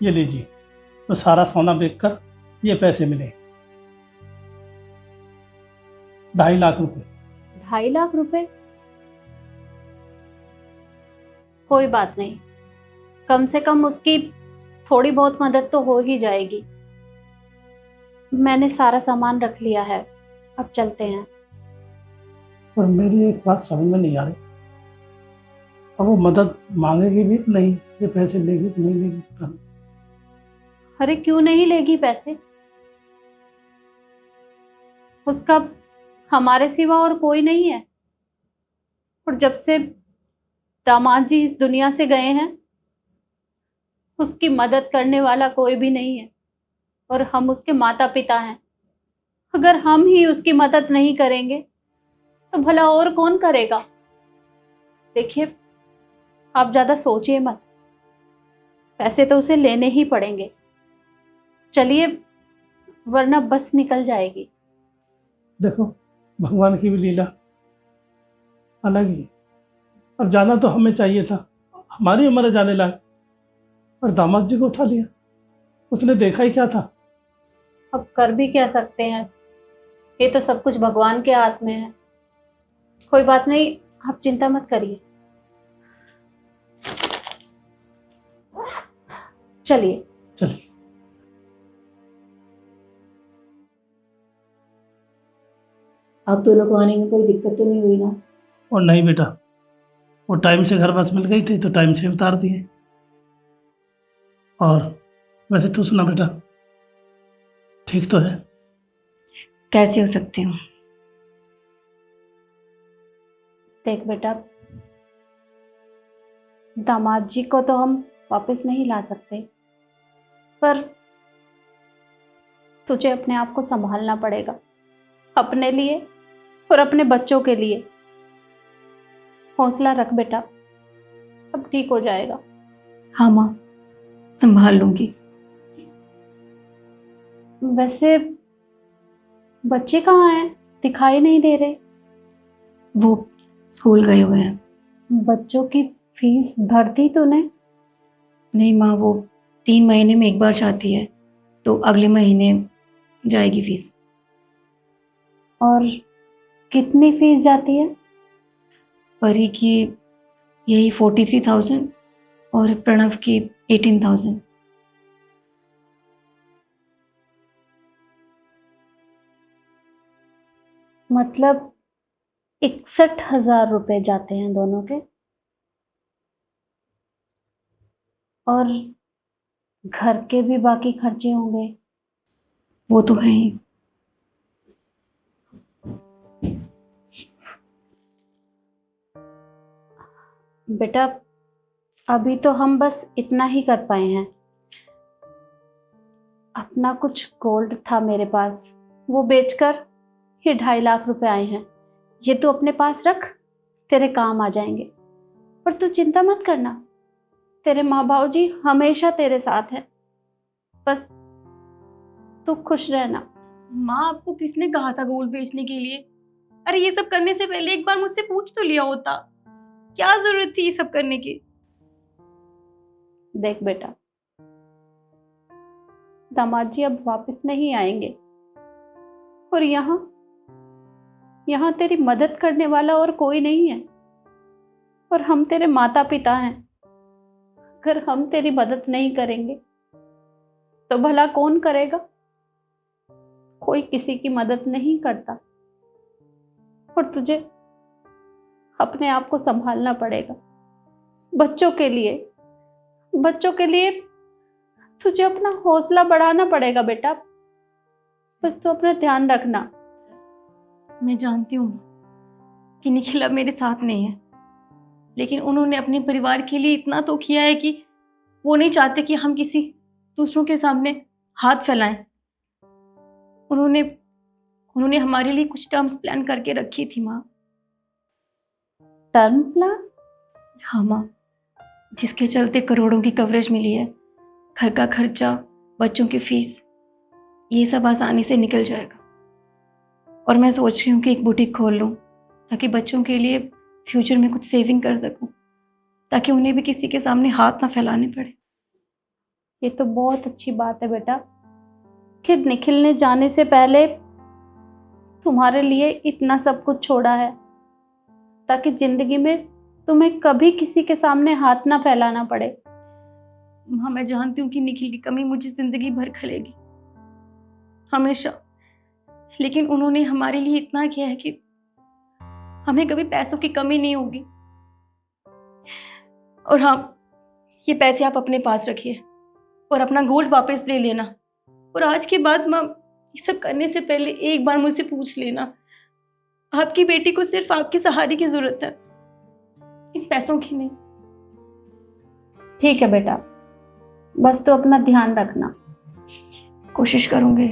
ये लीजिए, तो सारा सोना बेचकर ये पैसे मिले, 2.5 लाख रुपए। 2.5 लाख रुपए? कोई बात नहीं, कम से कम उसकी थोड़ी बहुत मदद तो हो ही जाएगी। मैंने सारा सामान रख लिया है, अब चलते हैं। पर मेरी एक बात समझ में नहीं आ रही, अब वो मदद मांगेगी भी तो नहीं, ये पैसे लेगी तो नहीं लेगी पता नहीं। अरे क्यों नहीं लेगी पैसे? उसका हमारे सिवा और कोई नहीं है, और जब से दामाद जी इस दुनिया से गए हैं उसकी मदद करने वाला कोई भी नहीं है, और हम उसके माता पिता हैं। अगर हम ही उसकी मदद नहीं करेंगे तो भला और कौन करेगा? देखिए, आप ज्यादा सोचिए मत, पैसे तो उसे लेने ही पड़ेंगे। चलिए, वरना बस निकल जाएगी। देखो, भगवान की भी लीला अलग ही है। अब जाना तो हमें चाहिए था, हमारी उम्र है जाने लायक, और दामाद जी को उठा लिया। उसने देखा ही क्या था। अब कर भी क्या सकते हैं, ये तो सब कुछ भगवान के हाथ में है। कोई बात नहीं, आप चिंता मत करिए। चलिए। चलिए। आप दोनों को आने में कोई दिक्कत तो नहीं हुई ना? और नहीं बेटा, वो टाइम से घर बस मिल गई थी तो टाइम से उतार दिए। और वैसे तू सुना बेटा, ठीक तो है? कैसे हो सकती हूँ? देख बेटा, दामाद जी को तो हम वापस नहीं ला सकते, पर तुझे अपने आप को संभालना पड़ेगा, अपने लिए और अपने बच्चों के लिए। हौसला रख बेटा, सब ठीक हो जाएगा। हाँ माँ, संभाल लूंगी। वैसे बच्चे कहाँ हैं? दिखाई नहीं दे रहे। वो स्कूल गए हुए हैं। बच्चों की फीस भर दी तूने? नहीं माँ, वो 3 महीने में एक बार जाती है, तो अगले महीने जाएगी फीस। और कितनी फीस जाती है? परी की यही 43,000 और प्रणव की 18,000। मतलब 61,000 रुपए जाते हैं दोनों के, और घर के भी बाकी खर्चे होंगे। वो तो है ही। बेटा, अभी तो हम बस इतना ही कर पाए हैं। अपना कुछ गोल्ड था मेरे पास, वो बेचकर ये 2.5 लाख रुपए आए हैं। ये तू अपने पास रख, तेरे काम आ जाएंगे। पर तू चिंता मत करना, तेरे माँ बाबू जी हमेशा तेरे साथ हैं। बस तू खुश रहना। माँ, आपको किसने कहा था गोल्ड बेचने के लिए? अरे ये सब करने से पहले एक बार मुझसे पूछ तो लिया होता। क्या जरूरत थी ये सब करने की? देख बेटा, दामाद जी अब वापस नहीं आएंगे, और यहाँ तेरी मदद करने वाला और कोई नहीं है, और हम तेरे माता पिता हैं। अगर हम तेरी मदद नहीं करेंगे तो भला कौन करेगा? कोई किसी की मदद नहीं करता, और तुझे अपने आप को संभालना पड़ेगा। बच्चों के लिए तुझे अपना हौसला बढ़ाना पड़ेगा बेटा। बस तू अपना ध्यान रखना। मैं जानती हूँ कि निखिल अब मेरे साथ नहीं है, लेकिन उन्होंने अपने परिवार के लिए इतना तो किया है कि वो नहीं चाहते कि हम किसी दूसरों के सामने हाथ फैलाएं। उन्होंने हमारे लिए कुछ टर्म्स प्लान करके रखी थी माँ। Term plan? हाँ माँ, जिसके चलते करोड़ों की कवरेज मिली है। घर का खर्चा, बच्चों की फीस, ये सब आसानी से निकल जाएगा। और मैं सोच रही हूँ कि एक बुटीक खोल लूँ, ताकि बच्चों के लिए फ्यूचर में कुछ सेविंग कर सकूँ, ताकि उन्हें भी किसी के सामने हाथ ना फैलाने पड़े। ये तो बहुत अच्छी बात है बेटा कि निखिल ने जाने से पहले तुम्हारे लिए इतना सब कुछ छोड़ा है, ताकि जिंदगी में तुम्हें कभी किसी के सामने हाथ ना फैलाना पड़े। माँ, मैं जानती हूँ कि निखिल की कमी मुझे जिंदगी भर खलेगी, हमेशा। लेकिन उन्होंने हमारे लिए इतना किया है कि हमें कभी पैसों की कमी नहीं होगी। और हाँ, ये पैसे आप अपने पास रखिए और अपना गोल्ड वापस ले लेना। और आज के बाद माँ, ये सब करने से पहले एक बार मुझसे पूछ लेना। आपकी बेटी को सिर्फ आपके सहारे की जरूरत है, इन पैसों की नहीं। ठीक है बेटा, बस तो अपना ध्यान रखना। कोशिश करूँगी।